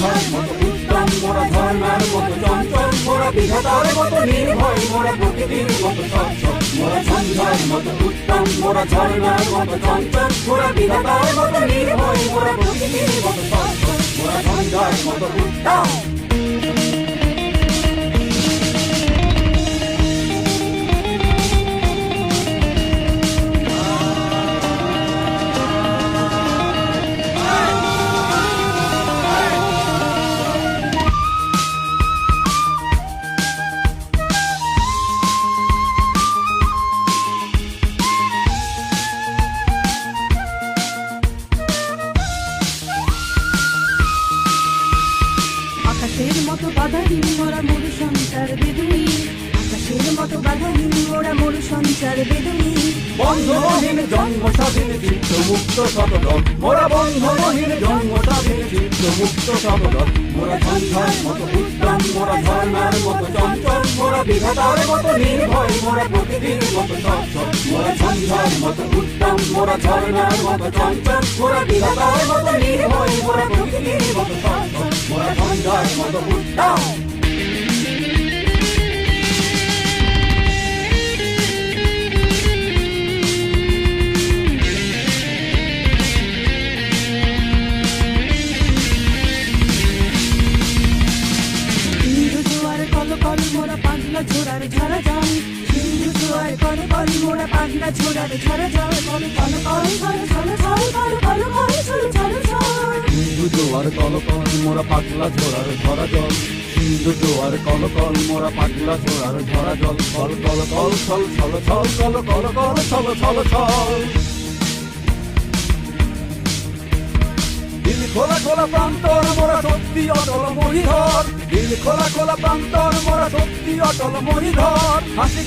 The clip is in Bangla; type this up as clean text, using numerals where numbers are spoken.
ঝঞ্ঝার মতো উত্তম, মোরা ঝর্ণার মতো চঞ্চল, মোরা বিধাতার মতো নির্ভয়, মোরা প্রকৃতির মতো স্বচ্ছল। মোরা ঝঞ্ঝার মতো উত্তম, মোরা ঝর্ণার মতো চঞ্চল, মোরা বিধাতার মতো নির্ভয়, মোরা প্রকৃতির মতো স্বচ্ছল। মোরা ঝঞ্ঝার মতো উত্তম। আকাশের মতো বাধাহীন মোরা মরু সঞ্চার বেদুই, আকাশের মতো বাধাহীন মোরা মরু সঞ্চার বেদুই। বন্ধনহীন জন্ম স্বাধীন চিত্ত মুক্ত শতদল, মোরা বন্ধনহীন জন্ম স্বাধীন চিত্ত মুক্ত শতদল। মোরা ঝঞ্ঝার মতো উত্তম, মোরা ঝর্ণার মতো চঞ্চল, মোরা বিধাতার মতো নির্ভয়, মোরা প্রকৃতির মতো স্বচ্ছল। মোরা ঝঞ্ঝার মতো উত্তম, মোরা ঝর্ণার মতো চঞ্চল, মোরা বিধাতার মতো নির্ভয়, মোরা প্রকৃতির মতো স্বচ্ছল। মোরা ঝঞ্ঝার মতো উত্তম। মোরা পাগলা ঝোড়ার ঝরা জল, সিন্ধু জোয়ার কল কল মোরা পাগলা ঝোড়ার ঝরা জল। কল কল কল ছল ছল ছল, কল কল কল ছল ছল ছল। সিন্ধু জোয়ার কল কল মোরা পাগলা ঝোড়ার ঝরা জল, সিন্ধু জোয়ার কল কল মোরা পাগলা ঝোড়ার ঝরা জল। কল কল কল ছল ছল ছল, কল কল কল ছল ছল ছল। দিল খোলা খোলা প্রান্তর মোরা সত্যি অটল মহিধর, দিল খোলা খোলা প্রান্তর মোরা সত্যি অটল মহিধর। হাসি